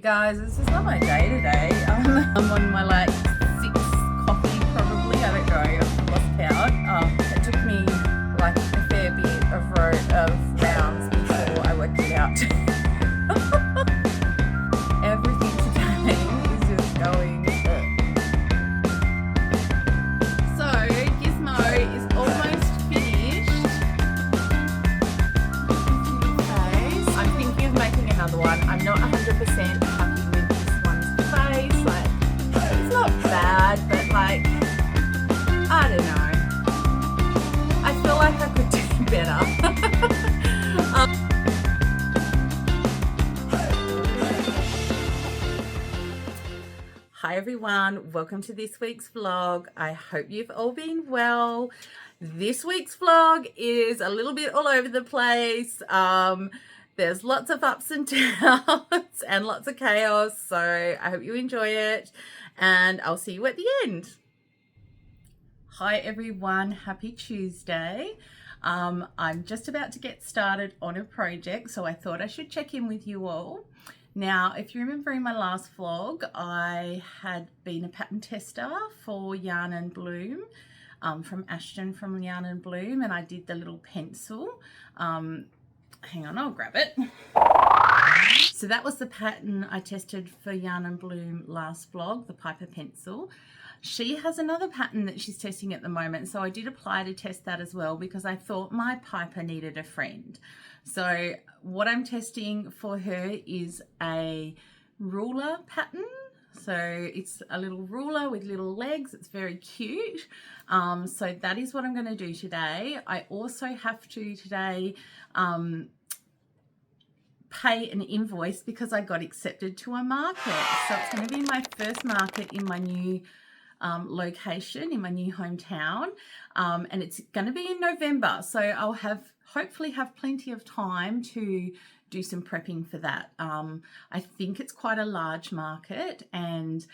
Guys, this is not my day today. I'm on my like sixth coffee probably. I don't know. I've lost count. It took me like a fair bit of rounds before I worked it out. Everything today is just going. So Gizmo is almost finished. I'm thinking of making another one. I'm not 100% happy with this one's face. Like, it's not bad, but like, I don't know. I feel like I could do better. Hi everyone, welcome to this week's vlog. I hope you've all been well. This week's vlog is a little bit all over the place. There's lots of ups and downs and lots of chaos, so I hope you enjoy it and I'll see you at the end. Hi everyone, happy Tuesday. I'm just about to get started on a project, so I thought I should check in with you all. Now, if you remember in my last vlog, I had been a pattern tester for Yarn and Bloom, from Ashton from Yarn and Bloom, and I did the little pencil. Hang on, I'll grab it. So that was the pattern I tested for Yarn and Bloom last vlog, the Piper pencil. She has another pattern that she's testing at the moment, so I did apply to test that as well because I thought my Piper needed a friend. So what I'm testing for her is a ruler pattern. So it's a little ruler with little legs. It's very cute. So that is what I'm going to do today. I also have to today pay an invoice because I got accepted to a market. So it's going to be my first market in my new location, in my new hometown, and it's going to be in November, so I'll hopefully have plenty of time to do some prepping for that. I think it's quite a large market, and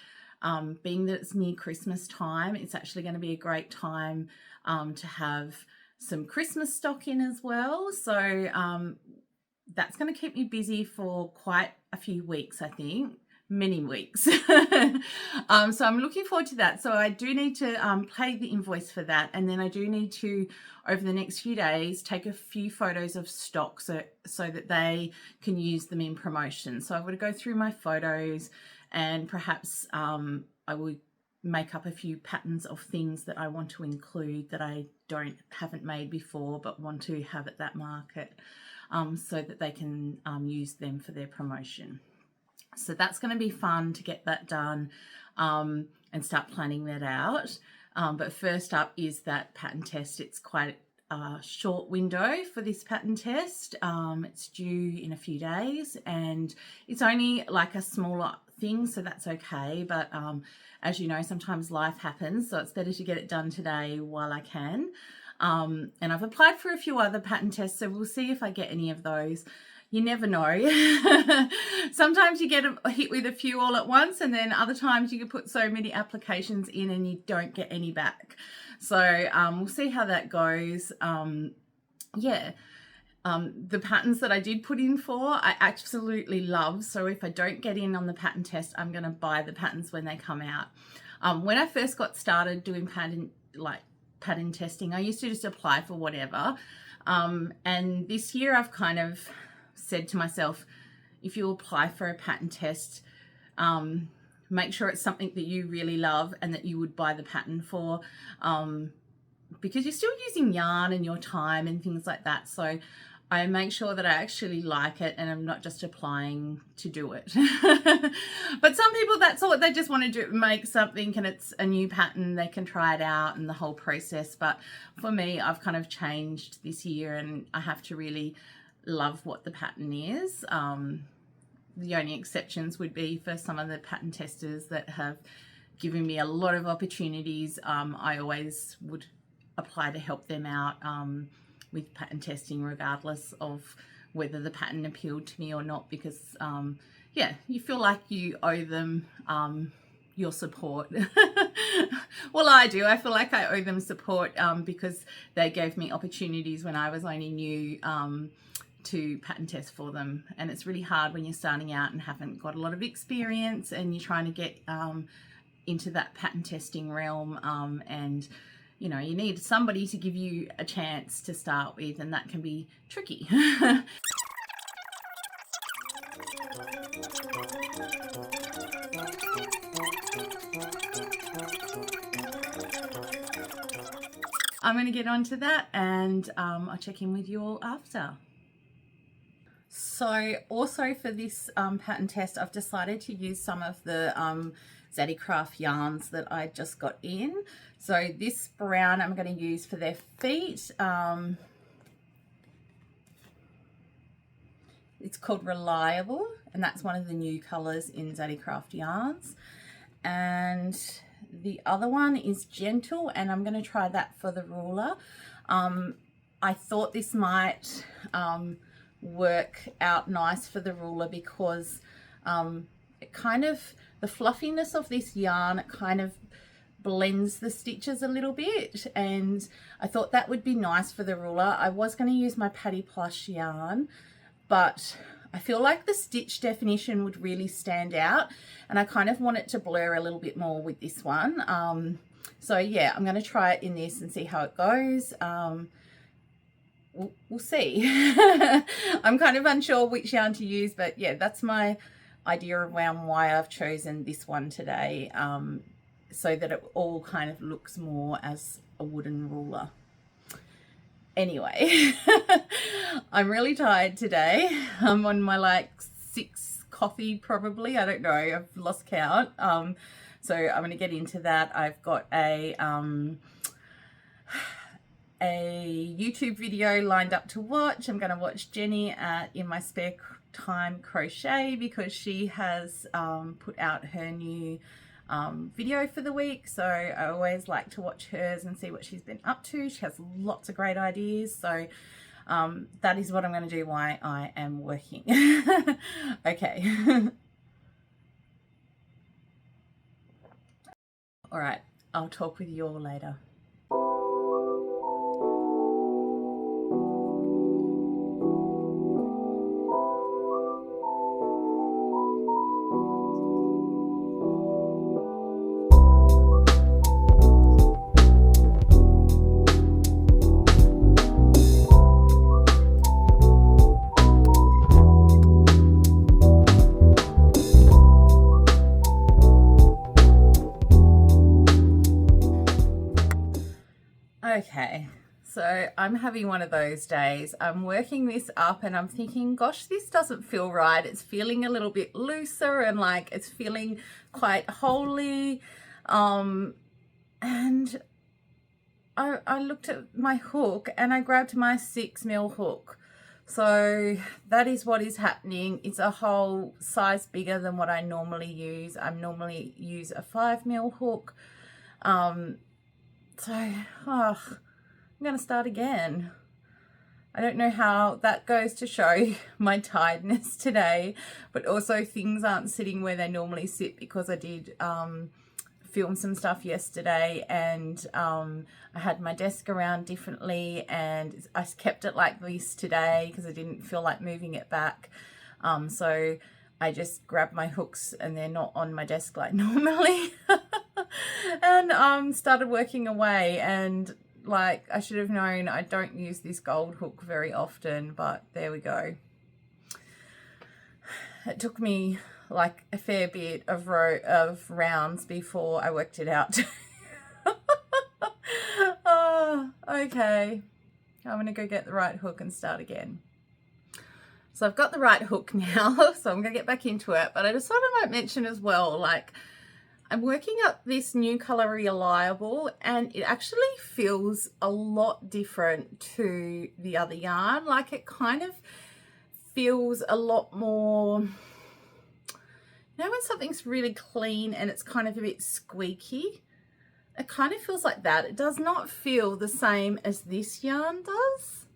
being that it's near Christmas time, it's actually going to be a great time to have some Christmas stock in as well, so that's going to keep me busy for quite a few weeks, I think. Many weeks. So I'm looking forward to that. So I do need to pay the invoice for that, and then I do need to, over the next few days, take a few photos of stock so that they can use them in promotion. So I'm going to go through my photos, and perhaps I will make up a few patterns of things that I want to include that I haven't made before but want to have at that market, so that they can use them for their promotion. So that's going to be fun to get that done and start planning that out. But first up is that pattern test. It's quite a short window for this pattern test. It's due in a few days, and it's only like a smaller thing, so that's okay. But as you know, sometimes life happens, so it's better to get it done today while I can. And I've applied for a few other pattern tests, so we'll see if I get any of those. You never know. Sometimes you get hit with a few all at once, and then other times you can put so many applications in and you don't get any back. So we'll see how that goes. The patterns that I did put in for, I absolutely love. So if I don't get in on the pattern test, I'm going to buy the patterns when they come out. When I first got started doing pattern testing, I used to just apply for whatever. And this year I've kind of said to myself, if you apply for a pattern test, make sure it's something that you really love and that you would buy the pattern for, because you're still using yarn and your time and things like that. So I make sure that I actually like it and I'm not just applying to do it. But some people, that's all, they just want to do, make something and it's a new pattern, they can try it out and the whole process. But for me, I've kind of changed this year and I have to really love what the pattern is. The only exceptions would be for some of the pattern testers that have given me a lot of opportunities. I always would apply to help them out with pattern testing, regardless of whether the pattern appealed to me or not, because you feel like you owe them your support. Well, I do. I feel like I owe them support because they gave me opportunities when I was only new to pattern test for them, and it's really hard when you're starting out and haven't got a lot of experience and you're trying to get into that pattern testing realm, and you know, you need somebody to give you a chance to start with, and that can be tricky. I'm going to get onto that, and I'll check in with you all after. So also for this pattern test, I've decided to use some of the Zaddy Craft yarns that I just got in. So this brown I'm going to use for their feet. It's called Reliable, and that's one of the new colors in Zaddy Craft yarns. And the other one is Gentle, and I'm going to try that for the ruler. I thought this might work out nice for the ruler because it kind of, the fluffiness of this yarn, it kind of blends the stitches a little bit, and I thought that would be nice for the ruler. I was going to use my Paddy Plush yarn, but I feel like the stitch definition would really stand out, and I kind of want it to blur a little bit more with this one. So yeah, I'm going to try it in this and see how it goes. We'll see. I'm kind of unsure which yarn to use, but yeah, that's my idea around why I've chosen this one today, so that it all kind of looks more as a wooden ruler. Anyway, I'm really tired today. I'm on my like 6th coffee probably. I don't know. I've lost count. So I'm going to get into that. I've got a YouTube video lined up to watch. I'm going to watch Jenny in my spare time crochet, because she has put out her new video for the week, so I always like to watch hers and see what she's been up to. She has lots of great ideas, so that is what I'm going to do while I am working. Okay. All right, I'll talk with you all later. Okay, so I'm having one of those days. I'm working this up and I'm thinking, gosh, this doesn't feel right. It's feeling a little bit looser and like it's feeling quite holy. And I looked at my hook and I grabbed my 6mm hook. So that is what is happening. It's a whole size bigger than what I normally use. I normally use a 5mm hook. So, I'm going to start again. I don't know how that goes to show my tiredness today, but also things aren't sitting where they normally sit because I did film some stuff yesterday, and I had my desk around differently, and I kept it like this today because I didn't feel like moving it back. So I just grabbed my hooks and they're not on my desk like normally. And started working away, and like I should have known I don't use this gold hook very often, but there we go. It took me like a fair bit of rounds before I worked it out. Oh, okay. I'm gonna go get the right hook and start again. So I've got the right hook now, so I'm gonna get back into it, but I just thought I might mention as well, like, I'm working up this new color Reliable, and it actually feels a lot different to the other yarn. Like it kind of feels a lot more, you know, when something's really clean and it's kind of a bit squeaky, it kind of feels like that. It does not feel the same as this yarn does.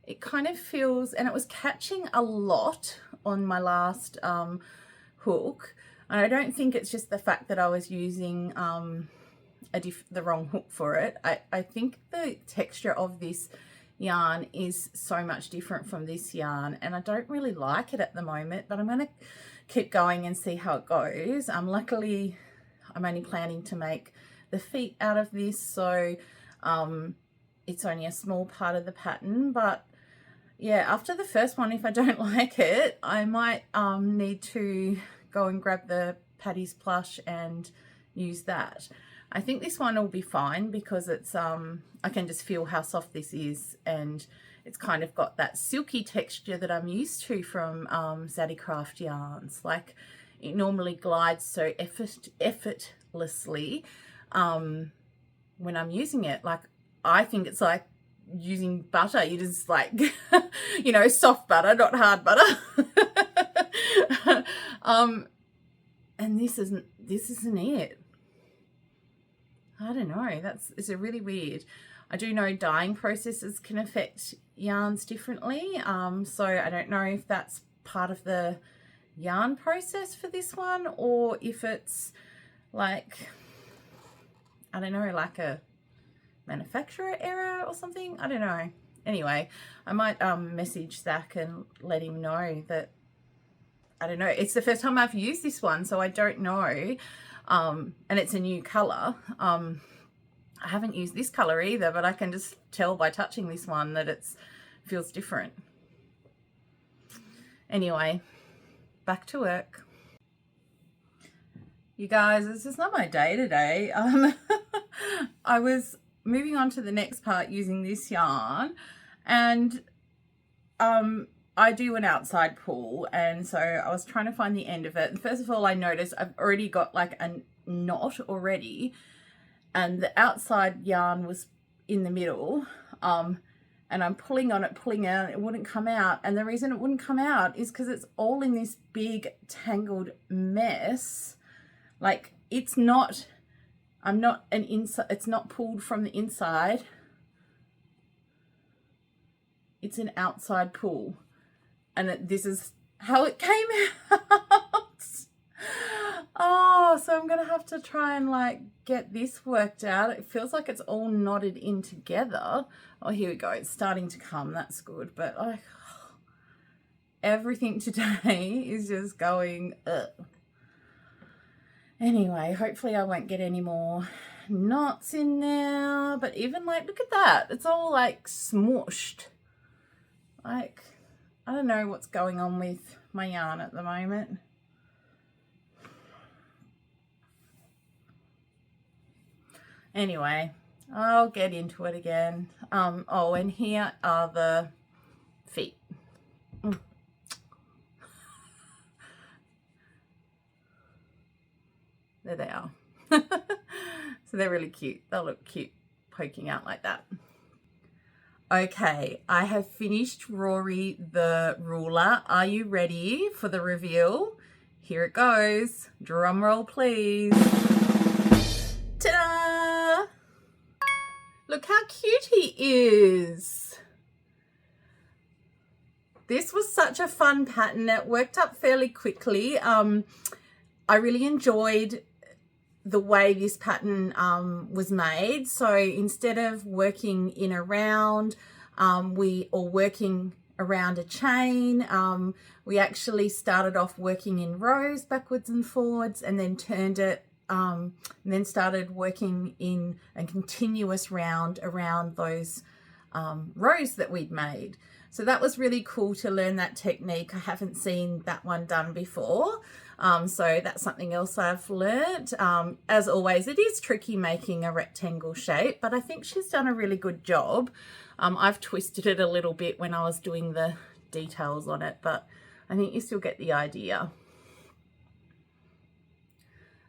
It kind of feels, and it was catching a lot on my last hook. And I don't think it's just the fact that I was using the wrong hook for it. I think the texture of this yarn is so much different from this yarn, and I don't really like it at the moment, but I'm going to keep going and see how it goes. Luckily I'm only planning to make the feet out of this, so it's only a small part of the pattern. But yeah, after the first one, if I don't like it, I might need to go and grab the Patty's plush and use that. I think this one will be fine because it's I can just feel how soft this is, and it's kind of got that silky texture that I'm used to from Zaddy Craft yarns. Like, it normally glides so effortlessly when I'm using it. Like, I think it's like using butter. You just like you know, soft butter, not hard butter. And this isn't it. I don't know, it's a really weird. I do know dyeing processes can affect yarns differently, so I don't know if that's part of the yarn process for this one, or if it's like, I don't know, like a manufacturer error or something. I don't know. Anyway, I might message Zach and let him know that, I don't know, it's the first time I've used this one, so I don't know. And it's a new color. I haven't used this color either, but I can just tell by touching this one that it feels different. Anyway, back to work. You guys, this is not my day today. I was moving on to the next part using this yarn, and I do an outside pull, and so I was trying to find the end of it. And first of all, I noticed I've already got like a knot already, and the outside yarn was in the middle, and I'm pulling on it, pulling out, it wouldn't come out. And the reason it wouldn't come out is because it's all in this big tangled mess. Like, it's not, it's not pulled from the inside, it's an outside pull. And this is how it came out. Oh, so I'm going to have to try and like get this worked out. It feels like it's all knotted in together. Oh, here we go. It's starting to come. That's good. But like, everything today is just going ugh. Anyway, hopefully I won't get any more knots in there. But even like, look at that. It's all like smushed. Like, I don't know what's going on with my yarn at the moment. Anyway, I'll get into it again. Oh, and here are the feet. There they are. So they're really cute. They'll look cute poking out like that. Okay, I have finished Rory the Ruler. Are you ready for the reveal? Here it goes. Drum roll, please. Ta-da! Look how cute he is. This was such a fun pattern. It worked up fairly quickly. I really enjoyed the way this pattern was made. So instead of working in a round, working around a chain, we actually started off working in rows backwards and forwards, and then turned it and then started working in a continuous round around those rows that we'd made. So that was really cool to learn that technique. I haven't seen that one done before. So that's something else I've learnt. As always, it is tricky making a rectangle shape, but I think she's done a really good job. I've twisted it a little bit when I was doing the details on it, but I think you still get the idea.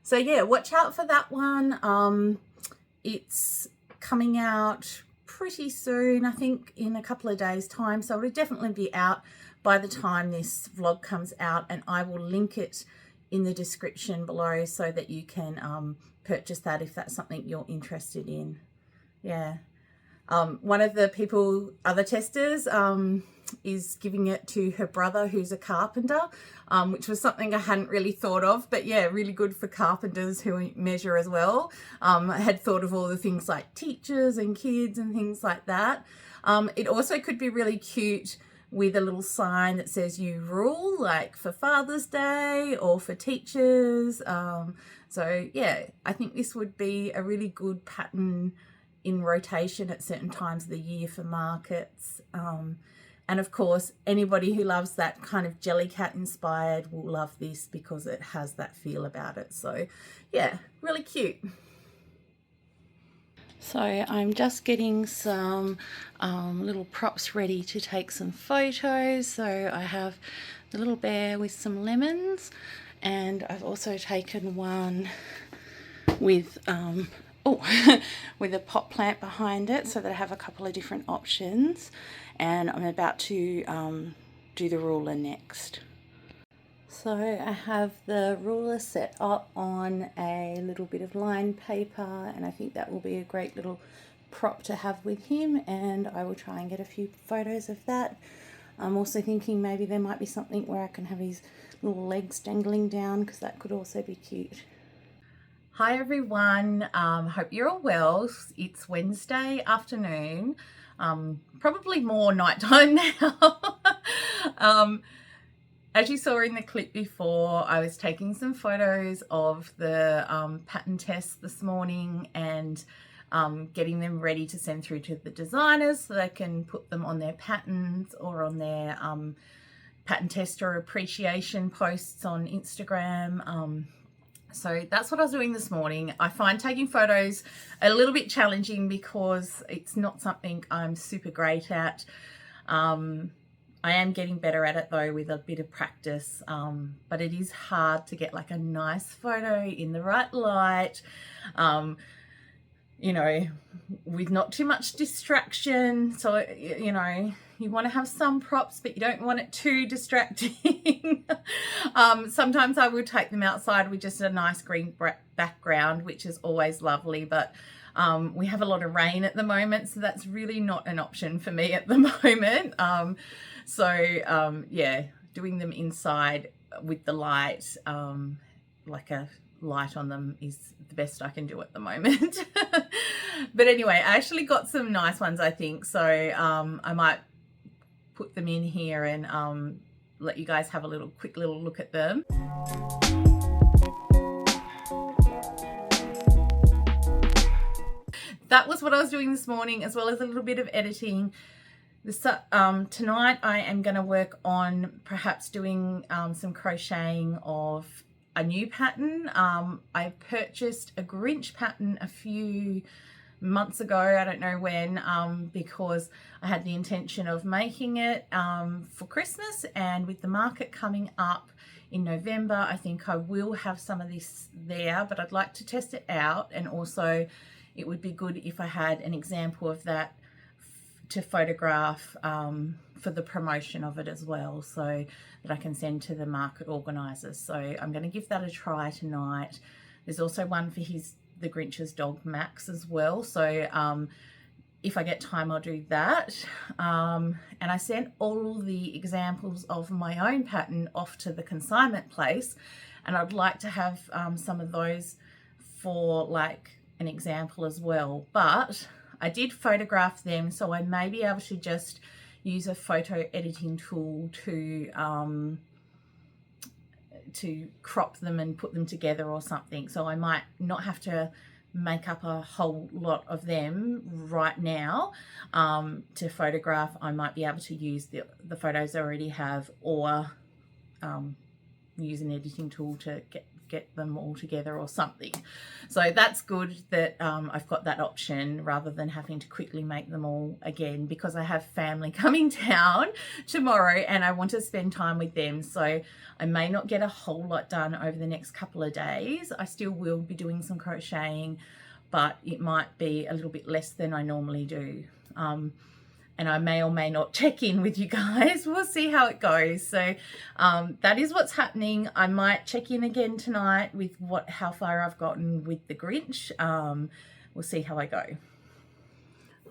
So yeah, watch out for that one. It's coming out pretty soon, I think in a couple of days time, so it'll definitely be out by the time this vlog comes out, and I will link it in the description below so that you can purchase that if that's something you're interested in. Yeah, one of the other testers is giving it to her brother who's a carpenter, which was something I hadn't really thought of, but yeah, really good for carpenters who measure as well. I had thought of all the things like teachers and kids and things like that. It also could be really cute with a little sign that says "You Rule," like for Father's Day or for teachers. So yeah, I think this would be a really good pattern in rotation at certain times of the year for markets. And of course, anybody who loves that kind of Jellycat inspired will love this because it has that feel about it. So yeah, really cute. So I'm just getting some little props ready to take some photos. So I have the little bear with some lemons, and I've also taken one with with a pot plant behind it, so that I have a couple of different options. And I'm about to do the ruler next. So I have the ruler set up on a little bit of lined paper, and I think that will be a great little prop to have with him, and I will try and get a few photos of that. I'm also thinking maybe there might be something where I can have his little legs dangling down, because that could also be cute. Hi everyone, hope you're all well. It's Wednesday afternoon, probably more nighttime now. As you saw in the clip before, I was taking some photos of the pattern tests this morning and getting them ready to send through to the designers so they can put them on their patterns or on their pattern tester appreciation posts on Instagram. So that's what I was doing this morning. I find taking photos a little bit challenging because it's not something I'm super great at. I am getting better at it though with a bit of practice, but it is hard to get like a nice photo in the right light, you know, with not too much distraction. So, you know, you want to have some props, but you don't want it too distracting. Sometimes I will take them outside with just a nice green background, which is always lovely, but we have a lot of rain at the moment, so that's really not an option for me at the moment. Yeah, doing them inside with the light, like a light on them, is the best I can do at the moment. But anyway, I actually got some nice ones, I think, so I might put them in here and let you guys have a quick little look at them. That was what I was doing this morning, as well as a little bit of editing. Tonight I am going to work on perhaps doing some crocheting of a new pattern. I purchased a Grinch pattern a few months ago, I don't know when, because I had the intention of making it for Christmas, and with the market coming up in November, I think I will have some of this there, but I'd like to test it out, and also it would be good if I had an example of that to photograph for the promotion of it as well, so that I can send to the market organisers. So I'm going to give that a try tonight. There's also one for the Grinch's dog Max as well, so if I get time I'll do that. And I sent all the examples of my own pattern off to the consignment place, and I'd like to have some of those for like an example as well, but I did photograph them, so I may be able to just use a photo editing tool to crop them and put them together or something. So I might not have to make up a whole lot of them right now to photograph. I might be able to use the photos I already have, or use an editing tool to get them all together or something. So that's good that I've got that option, rather than having to quickly make them all again, because I have family coming down tomorrow and I want to spend time with them. So I may not get a whole lot done over the next couple of days. I still will be doing some crocheting, but it might be a little bit less than I normally do. And I may or may not check in with you guys. We'll see how it goes. So that is what's happening. I might check in again tonight with how far I've gotten with the Grinch. We'll see how I go.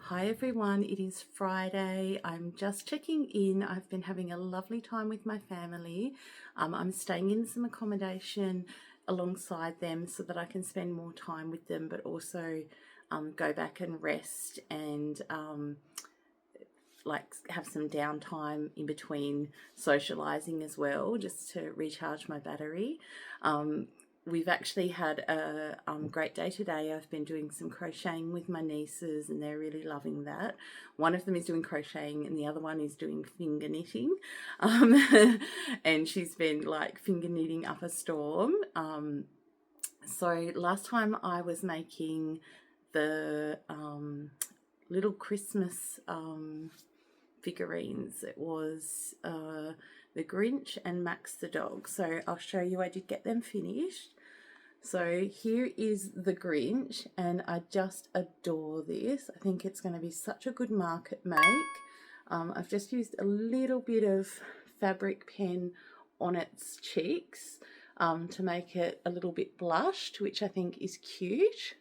Hi everyone, it is Friday. I'm just checking in. I've been having a lovely time with my family. I'm staying in some accommodation alongside them so that I can spend more time with them, but also go back and rest and like have some downtime in between socializing as well, just to recharge my battery. We've actually had a great day today. I've been doing some crocheting with my nieces and they're really loving that. One of them is doing crocheting and the other one is doing finger knitting. And she's been like finger knitting up a storm. So last time I was making the little Christmas figurines. It was the Grinch and Max the dog. So I'll show you, I did get them finished. So here is the Grinch and I just adore this. I think it's going to be such a good market make. I've just used a little bit of fabric pen on its cheeks to make it a little bit blushed, which I think is cute.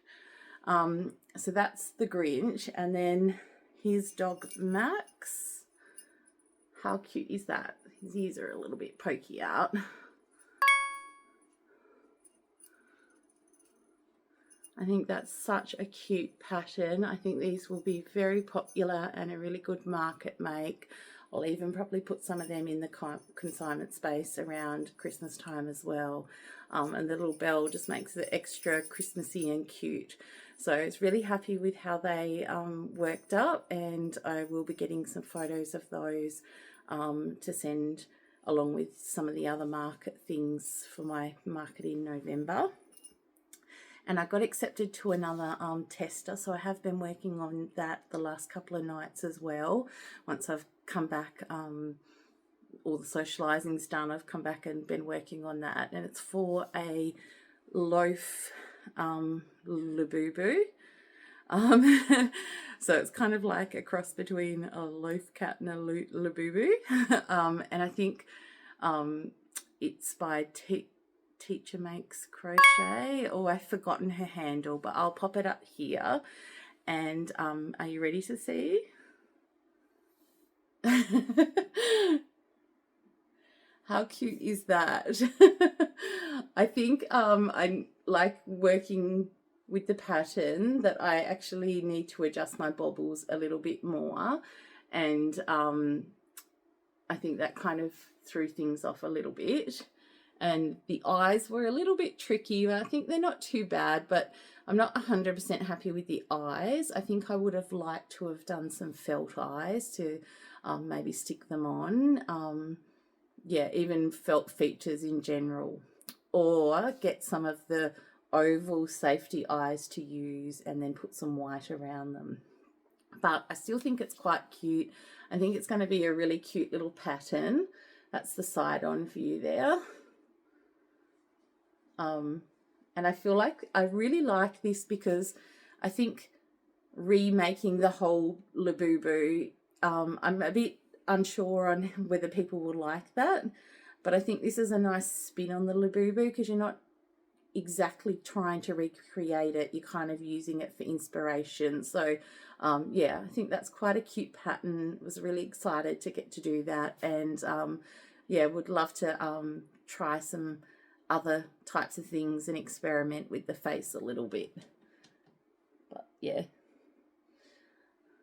So that's the Grinch, and then his dog Max. How cute is that? His ears are a little bit pokey out. I think that's such a cute pattern. I think these will be very popular and a really good market make. I'll even probably put some of them in the consignment space around Christmas time as well. And the little bell just makes it extra Christmassy and cute. So it's really happy with how they worked up, and I will be getting some photos of those to send along with some of the other market things for my market in November. And I got accepted to another tester, so I have been working on that the last couple of nights as well. Once I've come back, all the socialising's done, I've come back and been working on that. And it's for a Loaf Bu Bu. So it's kind of like a cross between a loaf cat and a Loaf Bu Bu. And I think it's by Teacher Makes Crochet. Oh, I've forgotten her handle, but I'll pop it up here. And are you ready to see? How cute is that? I think I like working with the pattern that I actually need to adjust my bobbles a little bit more, and I think that kind of threw things off a little bit. And the eyes were a little bit tricky. I think they're not too bad, but I'm not 100% happy with the eyes. I think I would have liked to have done some felt eyes to maybe stick them on. Yeah, even felt features in general. Or get some of the oval safety eyes to use and then put some white around them. But I still think it's quite cute. I think it's going to be a really cute little pattern. That's the side-on view there. And I feel like I really like this because I think remaking the whole Loaf Bu Bu, I'm a bit unsure on whether people will like that, but I think this is a nice spin on the Loaf Bu Bu because you're not exactly trying to recreate it, you're kind of using it for inspiration. So yeah, I think that's quite a cute pattern. Was really excited to get to do that, and yeah, would love to try some other types of things and experiment with the face a little bit. But yeah,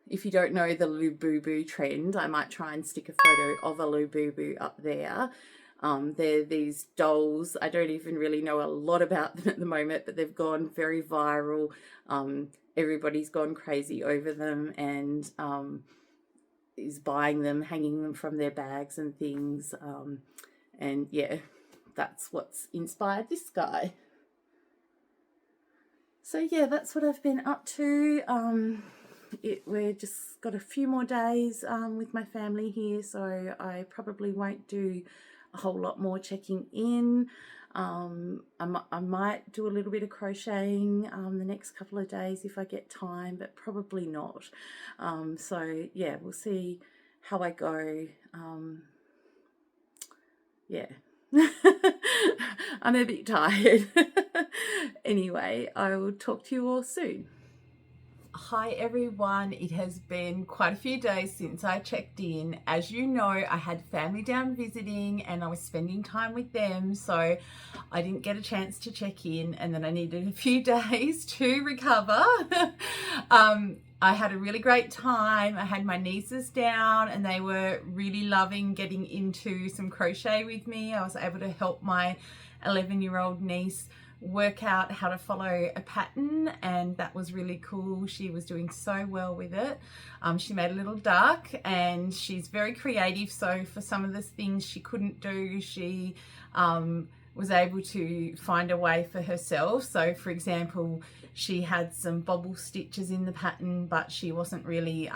if you don't know the Loaf Bu Bu trend, I might try and stick a photo of a Loaf Bu Bu up there. They're these dolls. I don't even really know a lot about them at the moment, but they've gone very viral. Everybody's gone crazy over them and is buying them, hanging them from their bags and things. And yeah, that's what's inspired this guy. So yeah, that's what I've been up to. We're just got a few more days with my family here, so I probably won't do a whole lot more checking in. I might do a little bit of crocheting the next couple of days if I get time, but probably not. So yeah, we'll see how I go. Yeah. I'm a bit tired. Anyway, I will talk to you all soon. Hi everyone, it has been quite a few days since I checked in. As you know, I had family down visiting and I was spending time with them, so I didn't get a chance to check in, and then I needed a few days to recover. I had a really great time. I had my nieces down and they were really loving getting into some crochet with me. I was able to help my 11-year-old niece work out how to follow a pattern, and that was really cool. She was doing so well with it. She made a little duck and she's very creative, so for some of the things she couldn't do, she was able to find a way for herself. So for example, she had some bobble stitches in the pattern, but she wasn't really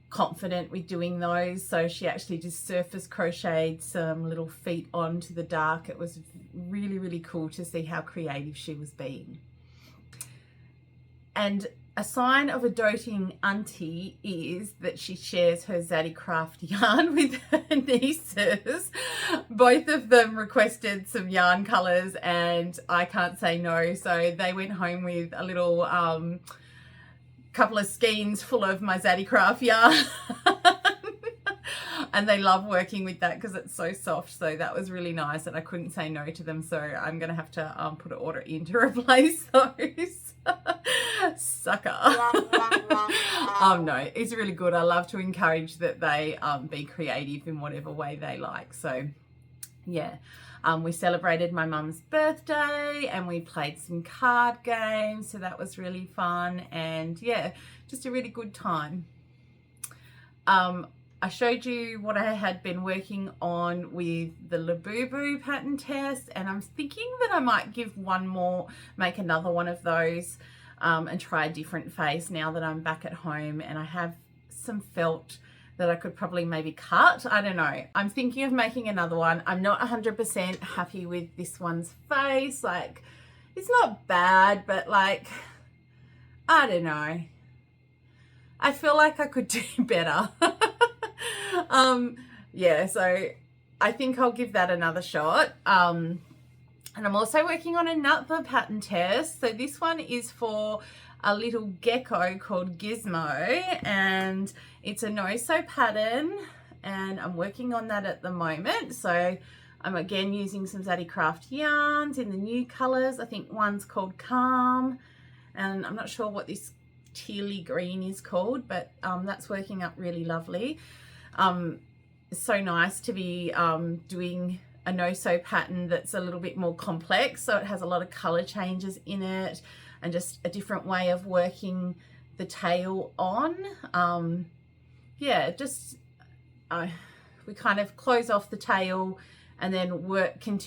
confident with doing those, so she actually just surface crocheted some little feet onto the duck. It was really cool to see how creative she was being. And a sign of a doting auntie is that she shares her zaddy craft yarn with her nieces. Both of them requested some yarn colours and I can't say no, so they went home with a little couple of skeins full of my zaddy craft yarn. And they love working with that because it's so soft, so that was really nice and I couldn't say no to them, so I'm gonna have to put an order in to replace those. Sucker. No, it's really good. I love to encourage that they be creative in whatever way they like. So yeah, we celebrated my mum's birthday and we played some card games, so that was really fun, and yeah, just a really good time. I showed you what I had been working on with the Loaf Bu Bu pattern test, and I'm thinking that I might make another one of those and try a different face now that I'm back at home and I have some felt that I could probably maybe cut. I don't know. I'm thinking of making another one. I'm not 100% happy with this one's face. Like, it's not bad, but like, I don't know. I feel like I could do better. Yeah, so I think I'll give that another shot. And I'm also working on another pattern test. So this one is for a little gecko called Gizmo, and it's a no-sew pattern, and I'm working on that at the moment. So I'm again using some Zaddy Craft yarns in the new colors. I think one's called Calm, and I'm not sure what this tealy green is called, but that's working up really lovely. It's so nice to be doing a no-sew pattern that's a little bit more complex, so it has a lot of color changes in it and just a different way of working the tail on. Yeah, just we kind of close off the tail and then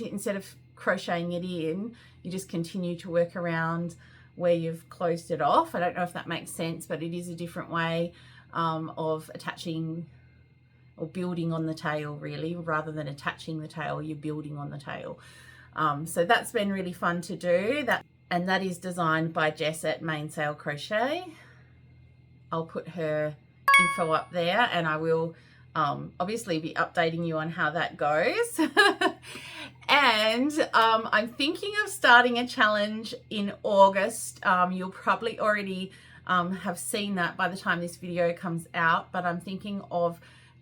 instead of crocheting it in, you just continue to work around where you've closed it off. I don't know if that makes sense, but it is a different way of attaching or building on the tail, really. Rather than attaching the tail, you're building on the tail. So that's been really fun to do. And that is designed by Jess at Mainsail Crochet. I'll put her info up there, and I will obviously be updating you on how that goes. And I'm thinking of starting a challenge in August. You'll probably already have seen that by the time this video comes out, but I'm thinking of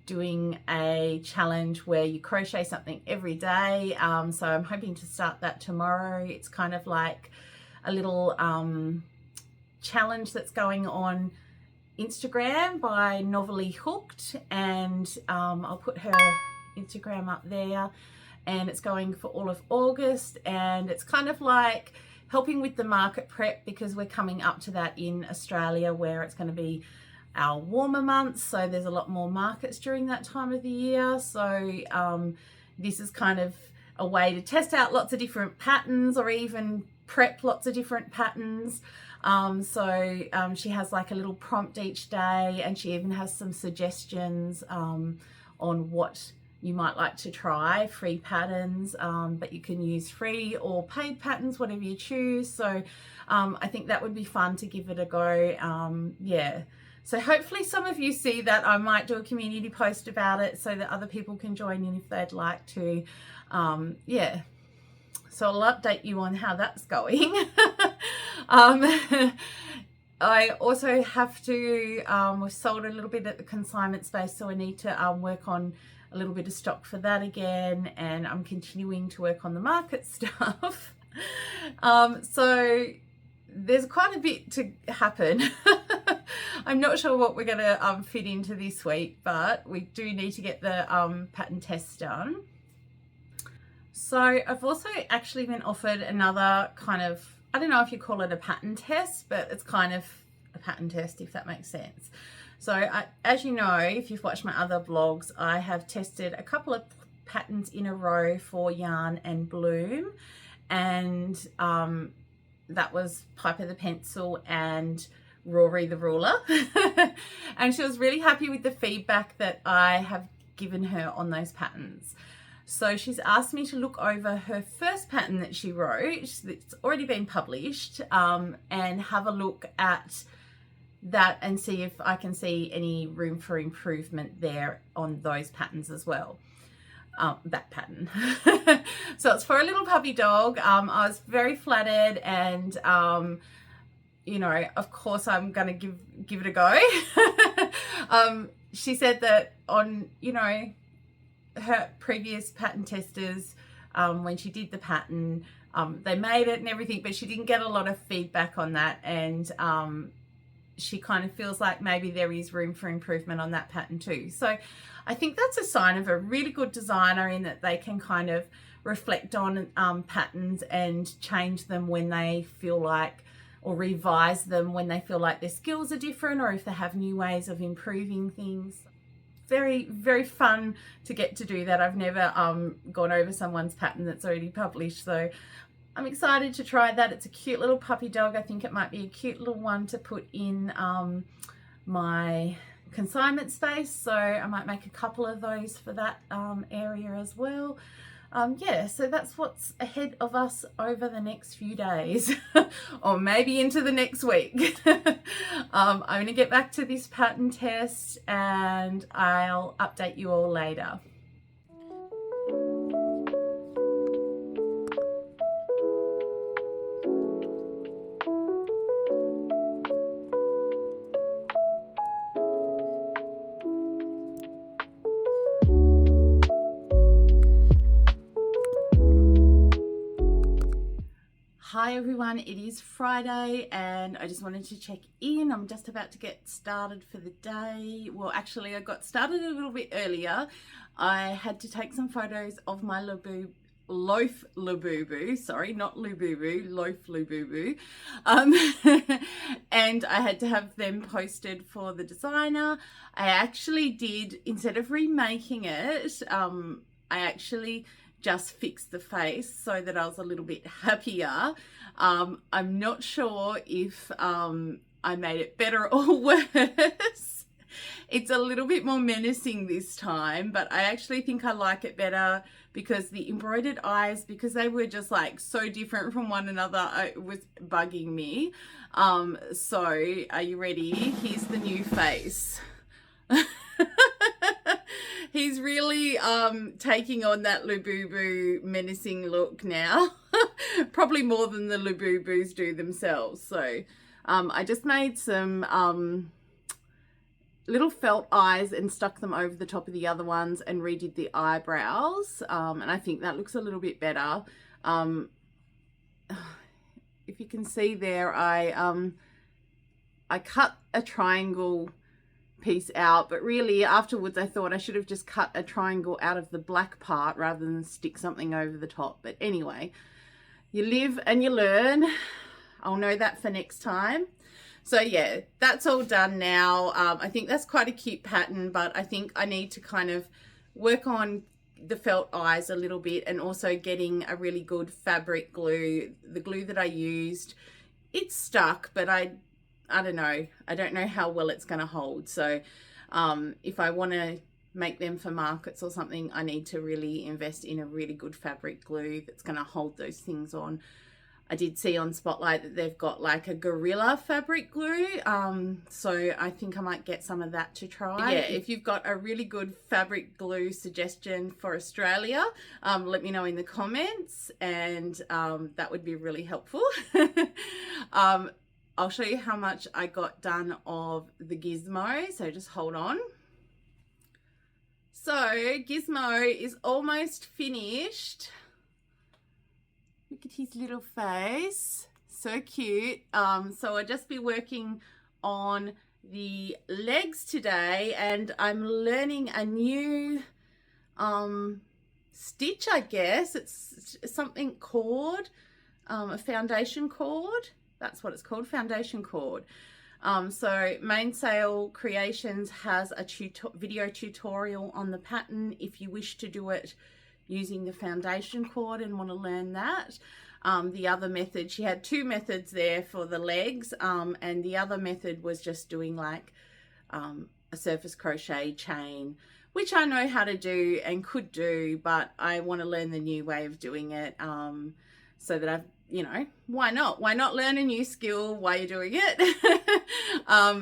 doing a challenge where you crochet something every day. So I'm hoping to start that tomorrow. It's kind of like a little challenge that's going on Instagram by Novelly Hooked, and I'll put her Instagram up there, and it's going for all of August, and it's kind of like helping with the market prep because we're coming up to that in Australia where it's going to be our warmer months, so there's a lot more markets during that time of the year. So this is kind of a way to test out lots of different patterns or even prep lots of different patterns. She has like a little prompt each day, and she even has some suggestions on what you might like to try, free patterns, but you can use free or paid patterns, whatever you choose. So I think that would be fun to give it a go. Yeah. So hopefully some of you see that. I might do a community post about it so that other people can join in if they'd like to. Yeah, so I'll update you on how that's going. I also have to, we've sold a little bit at the consignment space, so I need to work on a little bit of stock for that again, and I'm continuing to work on the market stuff. So there's quite a bit to happen. I'm not sure what we're going to fit into this week, but we do need to get the pattern tests done. So I've also actually been offered another kind of, I don't know if you call it a pattern test, but it's kind of a pattern test, if that makes sense. So as you know, if you've watched my other vlogs, I have tested a couple of patterns in a row for Yarn and Bloom, and that was Piper the Pencil and Rory the Ruler. And she was really happy with the feedback that I have given her on those patterns. So she's asked me to look over her first pattern that she wrote, it's already been published, and have a look at that and see if I can see any room for improvement there on those patterns as well. That pattern. So it's for a little puppy dog. I was very flattered, and you know, of course I'm gonna give it a go. She said that on, you know, her previous pattern testers, when she did the pattern, they made it and everything, but she didn't get a lot of feedback on that, and she kind of feels like maybe there is room for improvement on that pattern too. So I think that's a sign of a really good designer, in that they can kind of reflect on patterns and change them when they feel like, or revise them when they feel like their skills are different, or if they have new ways of improving things. Very, very fun to get to do that. I've never gone over someone's pattern that's already published, so I'm excited to try that. It's a cute little puppy dog. I think it might be a cute little one to put in my consignment space, so I might make a couple of those for that area as well. Yeah, so that's what's ahead of us over the next few days, or maybe into the next week. I'm going to get back to this pattern test, and I'll update you all later. Hi everyone, it is Friday and I just wanted to check in. I'm just about to get started for the day. Well, actually I got started a little bit earlier. I had to take some photos of my Loaf Bu Bu, sorry, not Loaf Bu Bu, Loaf Bu Bu. And I had to have them posted for the designer. I actually did, instead of remaking it, I actually just fixed the face so that I was a little bit happier. I'm not sure if I made it better or worse. It's a little bit more menacing this time, but I actually think I like it better because the embroidered eyes, because they were just like so different from one another, it was bugging me. So are you ready? Here's the new face. He's really taking on that Loaf Bu Bu menacing look now. Probably more than the Loaf Bu Bus do themselves. So I just made some little felt eyes and stuck them over the top of the other ones and redid the eyebrows. And I think that looks a little bit better. If you can see there, I cut a triangle piece out, but really afterwards I thought I should have just cut a triangle out of the black part rather than stick something over the top. But anyway, you live and you learn. I'll know that for next time. So yeah, that's all done now. I think that's quite a cute pattern, but I think I need to kind of work on the felt eyes a little bit, and also getting a really good fabric glue. The glue that I used, it's stuck, but I don't know. I don't know how well it's going to hold. So if I want to make them for markets or something, I need to really invest in a really good fabric glue that's going to hold those things on. I did see on Spotlight that they've got like a Gorilla fabric glue. So I think I might get some of that to try. Yeah, if you've got a really good fabric glue suggestion for Australia, let me know in the comments, and that would be really helpful. I'll show you how much I got done of the Gizmo, so just hold on. So Gizmo is almost finished. Look at his little face, so cute. So I'll just be working on the legs today, and I'm learning a new stitch, I guess. It's something cord, a foundation cord. That's what it's called, foundation cord. So Mainsail Creations has a video tutorial on the pattern if you wish to do it using the foundation cord and want to learn that. The other method, she had two methods there for the legs, and the other method was just doing like a surface crochet chain, which I know how to do and could do, but I want to learn the new way of doing it, so that I've, you know, why not? Why not learn a new skill while you're doing it?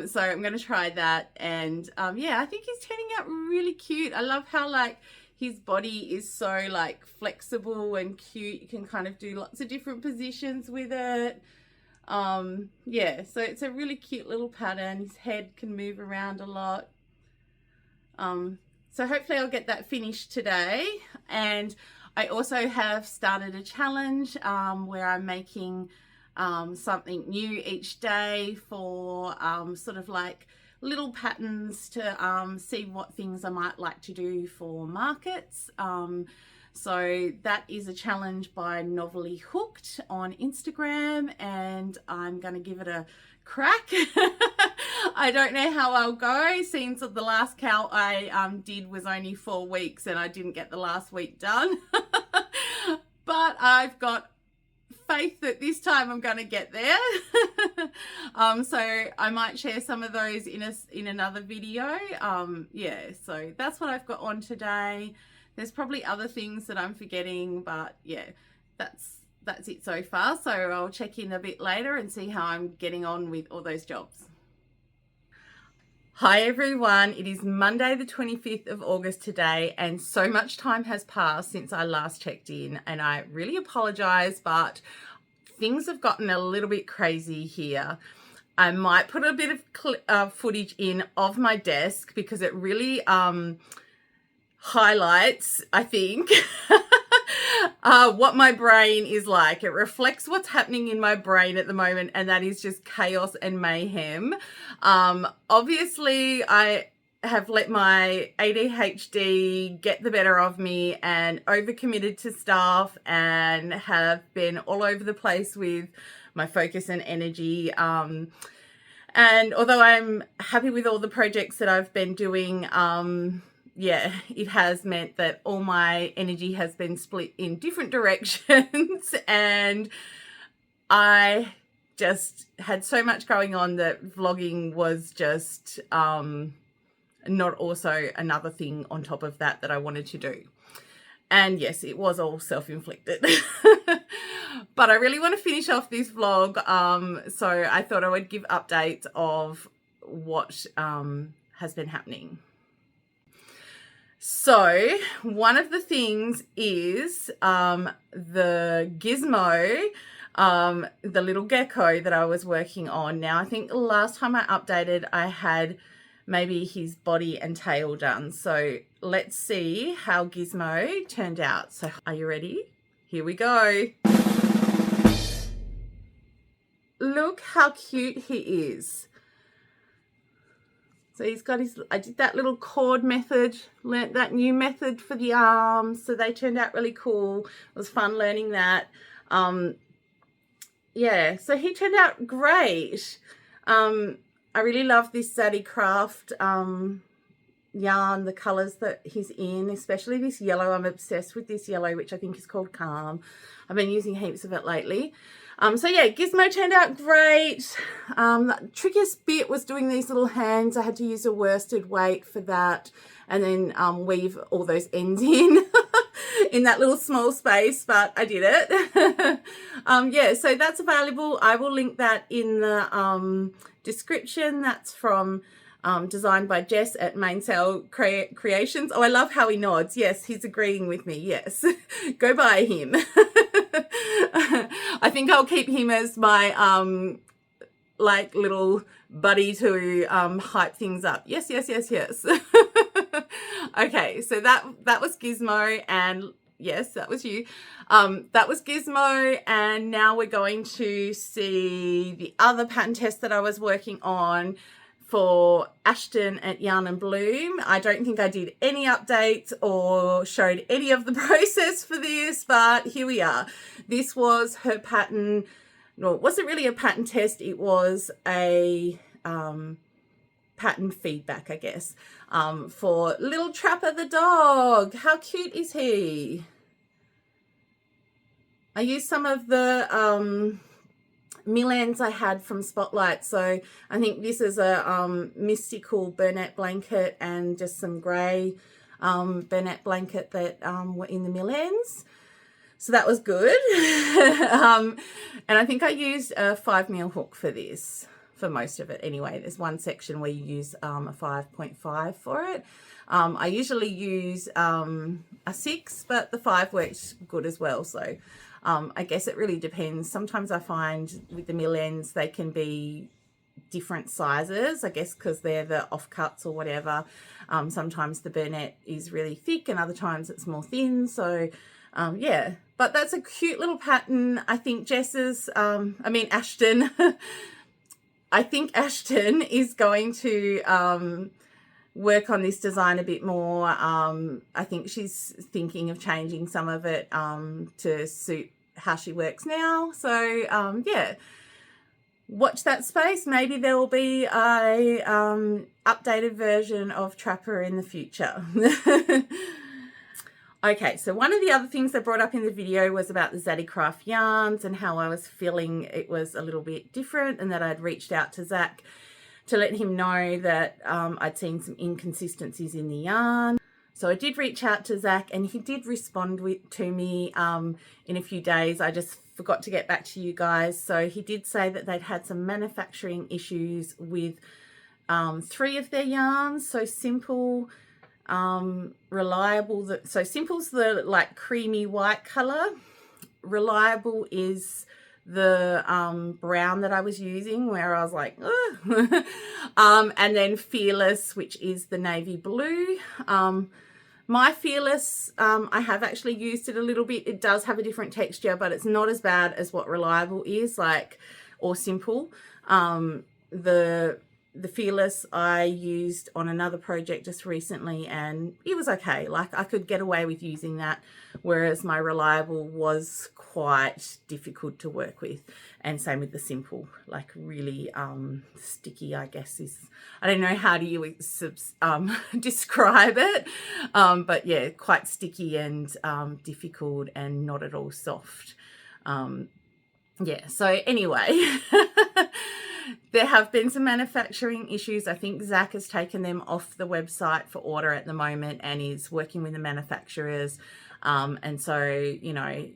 So I'm going to try that. And yeah, I think he's turning out really cute. I love how like his body is so like flexible and cute. You can kind of do lots of different positions with it. Yeah, so it's a really cute little pattern. His head can move around a lot. So hopefully I'll get that finished today. And I also have started a challenge where I'm making something new each day for sort of like little patterns to see what things I might like to do for markets. So that is a challenge by Novelly Hooked on Instagram, and I'm going to give it a crack. I don't know how I'll go, since the last count I did was only 4 weeks and I didn't get the last week done. But I've got faith that this time I'm going to get there. So I might share some of those in another video. Yeah, so that's what I've got on today. There's probably other things that I'm forgetting, but yeah, that's it so far. So I'll check in a bit later and see how I'm getting on with all those jobs. Hi everyone, it is Monday the 25th of August today, and so much time has passed since I last checked in, and I really apologize, but things have gotten a little bit crazy here. I might put a bit of footage in of my desk because it really highlights, I think, what my brain is like. It reflects what's happening in my brain at the moment, and that is just chaos and mayhem. Obviously, I have let my ADHD get the better of me and overcommitted to stuff and have been all over the place with my focus and energy. And although I'm happy with all the projects that I've been doing, yeah, it has meant that all my energy has been split in different directions, and I just had so much going on that vlogging was just not also another thing on top of that I wanted to do. And yes, it was all self-inflicted. But I really want to finish off this vlog, so I thought I would give updates of what has been happening. So one of the things is the Gizmo, the little gecko that I was working on. Now, I think the last time I updated, I had maybe his body and tail done. So let's see how Gizmo turned out. So are you ready? Here we go. Look how cute he is. So he's got his, I did that little cord method, learnt that new method for the arms, so they turned out really cool. It was fun learning that. Yeah, so he turned out great. I really love this Zaddy Craft yarn, the colours that he's in, especially this yellow. I'm obsessed with this yellow, which I think is called Calm. I've been using heaps of it lately. So yeah, Gizmo turned out great. The trickiest bit was doing these little hands. I had to use a worsted weight for that, and then weave all those ends in in that little small space, but I did it. Yeah, so that's available. I will link that in the description. That's from designed by Jess at Mainsail Creations. Oh, I love how he nods. Yes, he's agreeing with me. Yes, go buy him. I think I'll keep him as my like little buddy to hype things up. Yes, yes, yes, yes. Okay, so that was Gizmo, and yes, that was you. That was Gizmo, and now we're going to see the other pattern test that I was working on for Ashton at Yarn and Bloom. I don't think I did any updates or showed any of the process for this, but here we are. This was her pattern. No, it wasn't really a pattern test. It was a pattern feedback, I guess, for Little Trapper the dog. How cute is he? I used some of the millends I had from Spotlight. So I think this is a mystical Burnette blanket and just some grey Burnette blanket that were in the millends. So that was good. And I think I used a 5mm hook for this, for most of it anyway. There's one section where you use a 5.5 for it. I usually use a 6, but the 5 works good as well. So I guess it really depends. Sometimes I find with the mill ends, they can be different sizes, I guess because they're the offcuts or whatever. Sometimes the Burnette is really thick and other times it's more thin. So yeah, but that's a cute little pattern. I think Ashton, I think Ashton is going to work on this design a bit more. I think she's thinking of changing some of it to suit how she works now. So yeah, watch that space. Maybe there will be a updated version of Trapper in the future. Okay, so one of the other things I brought up in the video was about the Zaddy Craft yarns and how I was feeling it was a little bit different, and that I'd reached out to Zach to let him know that I'd seen some inconsistencies in the yarn. So I did reach out to Zach and he did respond to me in a few days. I just forgot to get back to you guys. So he did say that they'd had some manufacturing issues with 3 of their yarns. So Simple, Reliable, so Simple's the like creamy white color. Reliable is the brown that I was using, where I was like, and then Fearless, which is the navy blue. My Fearless, I have actually used it a little bit. It does have a different texture, but it's not as bad as what Reliable is, like, or Simple. The Fearless I used on another project just recently and it was okay. Like I could get away with using that, whereas my Reliable was quite difficult to work with. And same with the Simple, like really sticky, I guess is, I don't know how do you describe it, but yeah, quite sticky and difficult and not at all soft. Yeah, so anyway, there have been some manufacturing issues. I think Zach has taken them off the website for order at the moment and is working with the manufacturers. And so, you know,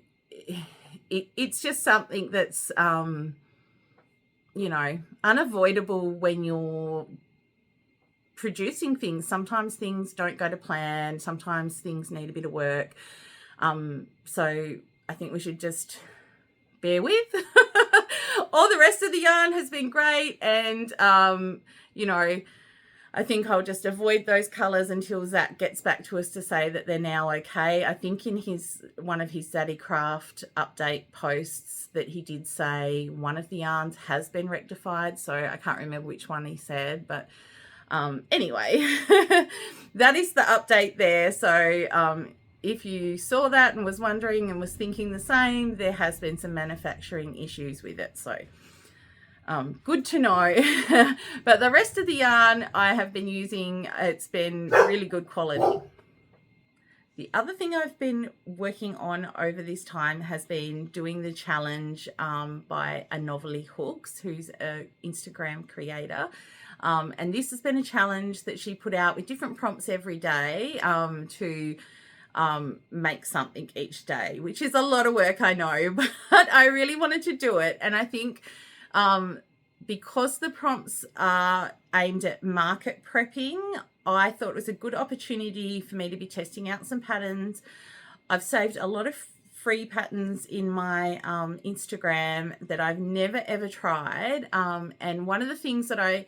it's just something that's, you know, unavoidable when you're producing things. Sometimes things don't go to plan. Sometimes things need a bit of work. So I think we should just bear with. All the rest of the yarn has been great, and you know, I think I'll just avoid those colors until Zach gets back to us to say that they're now okay. I think in one of his Zaddy Craft update posts that he did say one of the yarns has been rectified, so I can't remember which one he said, but anyway, that is the update there. So if you saw that and was wondering and was thinking the same, there has been some manufacturing issues with it. So good to know. But the rest of the yarn I have been using, it's been really good quality. The other thing I've been working on over this time has been doing the challenge by a Novelty Hooks, who's an Instagram creator. And this has been a challenge that she put out with different prompts every day to make something each day, which is a lot of work, I know, but I really wanted to do it. And I think because the prompts are aimed at market prepping, I thought it was a good opportunity for me to be testing out some patterns. I've saved a lot of free patterns in my Instagram that I've never ever tried, and one of the things that I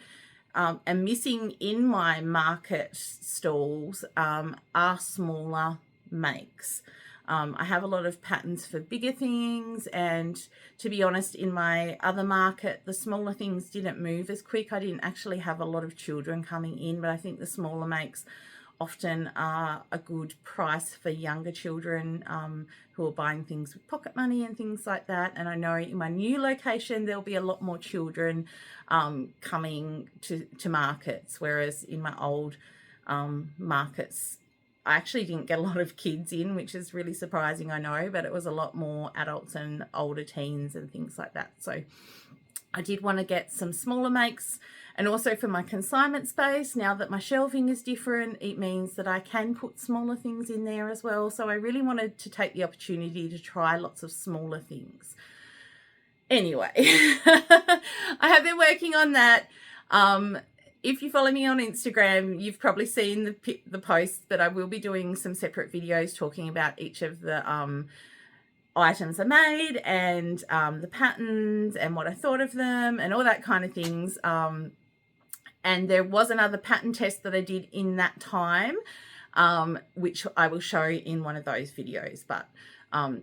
am missing in my market stalls are smaller makes. I have a lot of patterns for bigger things, and to be honest, in my other market, the smaller things didn't move as quick. I didn't actually have a lot of children coming in, but I think the smaller makes often are a good price for younger children who are buying things with pocket money and things like that. And I know in my new location there'll be a lot more children coming to markets, whereas in my old markets I actually didn't get a lot of kids in, which is really surprising, I know, but it was a lot more adults and older teens and things like that. So I did want to get some smaller makes, and also for my consignment space, now that my shelving is different, it means that I can put smaller things in there as well. So I really wanted to take the opportunity to try lots of smaller things. Anyway, I have been working on that. If you follow me on Instagram, you've probably seen the posts, but I will be doing some separate videos talking about each of the items I made and the patterns and what I thought of them and all that kind of things. And there was another pattern test that I did in that time, which I will show in one of those videos. But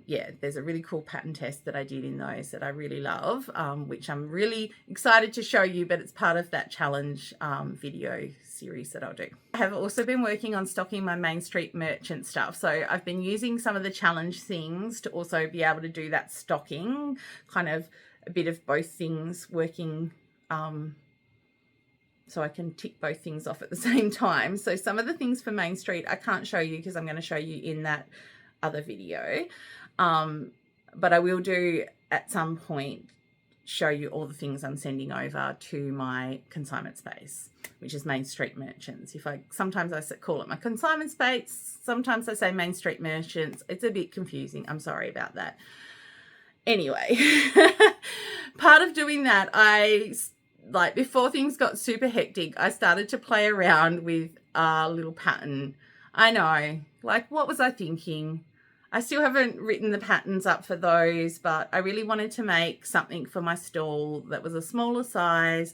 yeah, there's a really cool pattern test that I did in those that I really love, which I'm really excited to show you, but it's part of that challenge video series that I'll do. I have also been working on stocking my Main Street merchant stuff. So I've been using some of the challenge things to also be able to do that stocking, kind of a bit of both things working, so I can tick both things off at the same time. So some of the things for Main Street I can't show you because I'm going to show you in that other video, but I will do at some point show you all the things I'm sending over to my consignment space, which is Main Street Merchants. Sometimes I call it my consignment space, sometimes I say Main Street Merchants. It's a bit confusing, I'm sorry about that. Anyway, part of doing that, before things got super hectic, I started to play around with a little pattern. I know, what was I thinking? I still haven't written the patterns up for those, but I really wanted to make something for my stall that was a smaller size,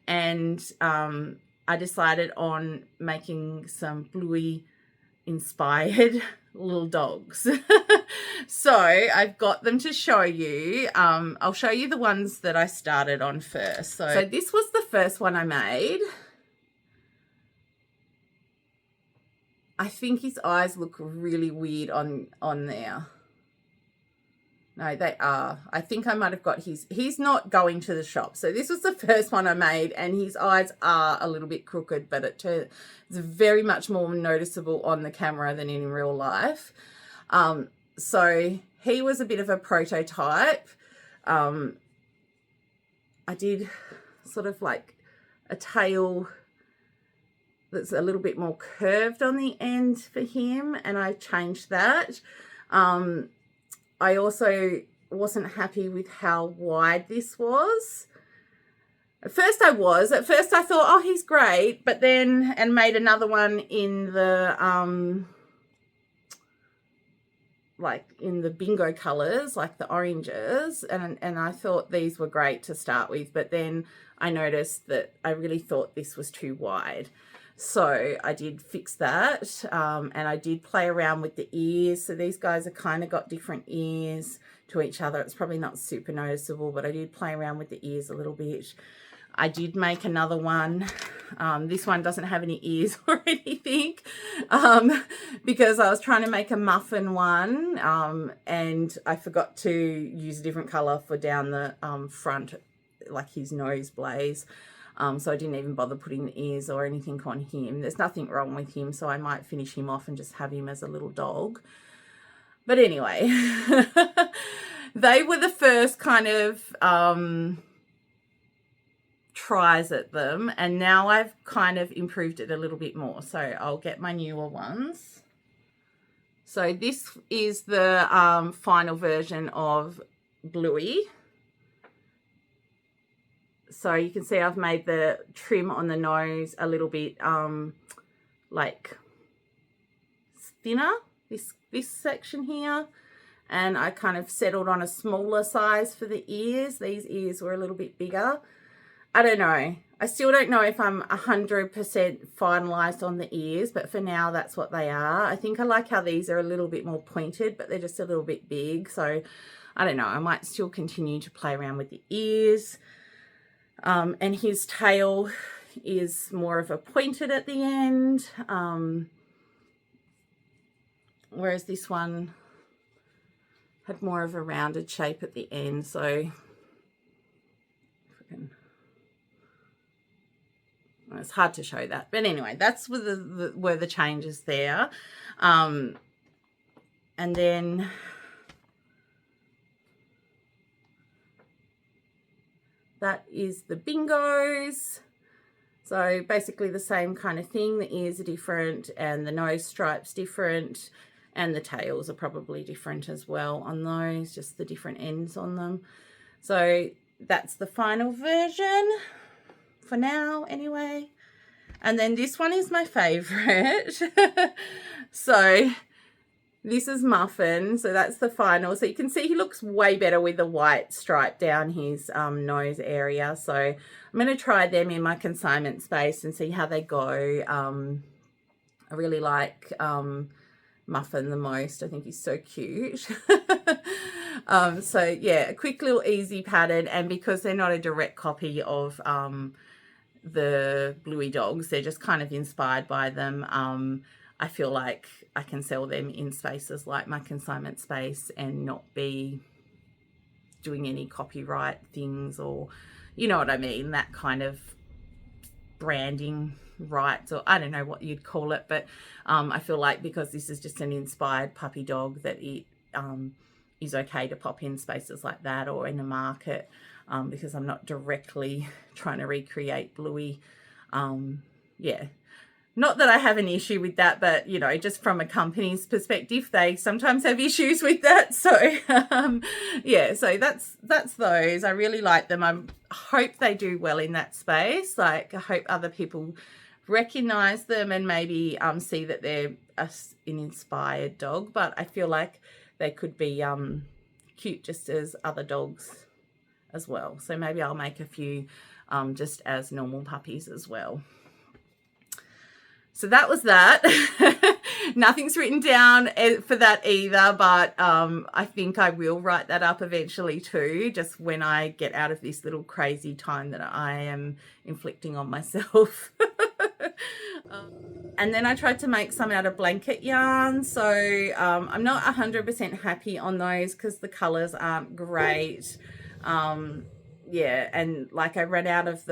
and I decided on making some Bluey inspired little dogs. So I've got them to show you. I'll show you the ones that I started on first. So this was the first one I made. I think his eyes look really weird on there. No, they are. I think I might have got he's not going to the shop. So this was the first one I made, and his eyes are a little bit crooked, but it's very much more noticeable on the camera than in real life. So he was a bit of a prototype. I did sort of like a tail that's a little bit more curved on the end for him, and I changed that. I also wasn't happy with how wide this was. At first I thought, oh, he's great, but then, and made another one in the in the bingo colors, like the oranges, and I thought these were great to start with, but then I noticed that I really thought this was too wide. So I did fix that, and I did play around with the ears. So these guys are kind of got different ears to each other. It's probably not super noticeable, but I did play around with the ears a little bit. I did make another one. This one doesn't have any ears or anything, because I was trying to make a muffin one, and I forgot to use a different color for down the front, like his nose blaze. So I didn't even bother putting the ears or anything on him. There's nothing wrong with him, so I might finish him off and just have him as a little dog. But anyway, they were the first kind of tries at them, and now I've kind of improved it a little bit more. So I'll get my newer ones. So this is the final version of Bluey. So you can see I've made the trim on the nose a little bit like thinner, this section here, and I kind of settled on a smaller size for the ears. These ears were a little bit bigger. I don't know. I still don't know if I'm 100% finalized on the ears, but for now that's what they are. I think I like how these are a little bit more pointed, but they're just a little bit big. So I don't know. I might still continue to play around with the ears. And his tail is more of a pointed at the end. Whereas this one had more of a rounded shape at the end. So if I can... It's hard to show that, but anyway, that's were the changes there. And then that is the bingos. So basically the same kind of thing. The ears are different and the nose stripe's different, and the tails are probably different as well on those, just the different ends on them. So that's the final version for now anyway. And then this one is my favorite. So this is Muffin. So that's the final. So you can see he looks way better with the white stripe down his nose area. So I'm going to try them in my consignment space and see how they go. I really like Muffin the most. I think he's so cute. So yeah, a quick little easy pattern, and because they're not a direct copy of the Bluey dogs, they're just kind of inspired by them. I feel like I can sell them in spaces like my consignment space and not be doing any copyright things, or you know what I mean, that kind of branding rights, or I don't know what you'd call it, but I feel like because this is just an inspired puppy dog, that it is okay to pop in spaces like that or in a market, because I'm not directly trying to recreate Bluey. Yeah, not that I have an issue with that, but you know, just from a company's perspective, they sometimes have issues with that. So yeah, so that's those. I really like them. I hope they do well in that space. Like, I hope other people recognize them and maybe see that they're an inspired dog, but I feel like they could be cute just as other dogs as well. So maybe I'll make a few just as normal puppies as well. So that was that. Nothing's written down for that either, but I think I will write that up eventually too, just when I get out of this little crazy time that I am inflicting on myself. And then I tried to make some out of blanket yarn. So I'm not 100% happy on those because the colors aren't great. Yeah, and like I ran out of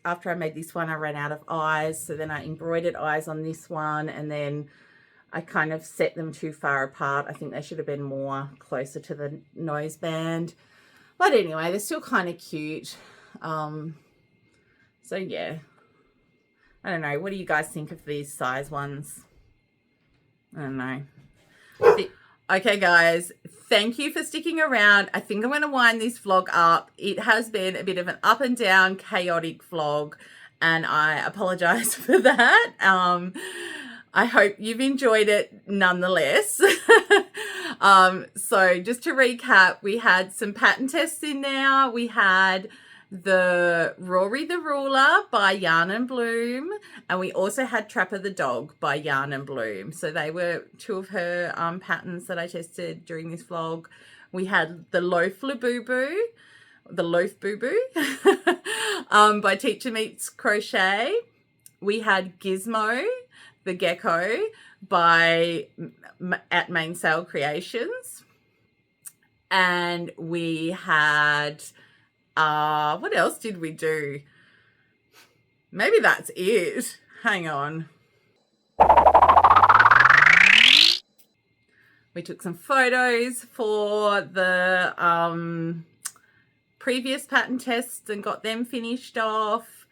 after I made this one, I ran out of eyes. So then I embroidered eyes on this one, and then I kind of set them too far apart. I think they should have been more closer to the nose band. But anyway, they're still kind of cute. So yeah, I don't know. What do you guys think of these size ones? I don't know. Okay, guys, thank you for sticking around. I think I'm going to wind this vlog up. It has been a bit of an up and down, chaotic vlog, and I apologize for that. I hope you've enjoyed it nonetheless. So just to recap, we had some pattern tests in there. We had the Rory the Ruler by Yarn and Bloom, and we also had Trapper the Dog by Yarn and Bloom. So they were two of her patterns that I tested during this vlog. We had the Loaf Bu Bu, Loaf Bu Bu by Teacher Meets Crochet. We had Gizmo the Gecko by at Main Sale Creations, and we had what else did we do? Maybe that's it. Hang on. We took some photos for the previous pattern tests and got them finished off.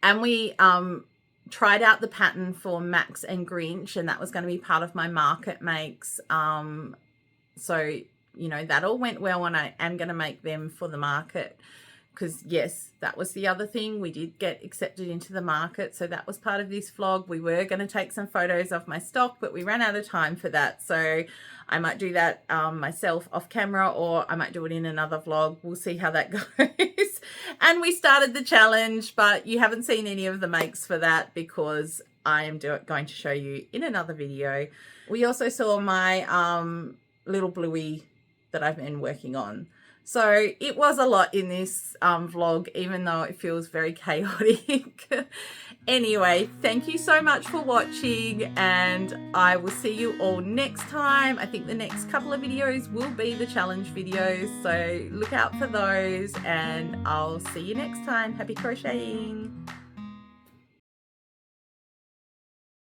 And we tried out the pattern for Max and Grinch, and that was going to be part of my market makes. So, you know, that all went well, and I am going to make them for the market because yes, that was the other thing. We did get accepted into the market, so that was part of this vlog. We were going to take some photos of my stock, but we ran out of time for that. So I might do that myself off camera, or I might do it in another vlog. We'll see how that goes. And we started the challenge, but you haven't seen any of the makes for that because I am going to show you in another video. We also saw my little bluey that I've been working on. So it was a lot in this vlog, even though it feels very chaotic. Anyway, thank you so much for watching, and I will see you all next time. I think the next couple of videos will be the challenge videos, so look out for those, and I'll see you next time. Happy crocheting!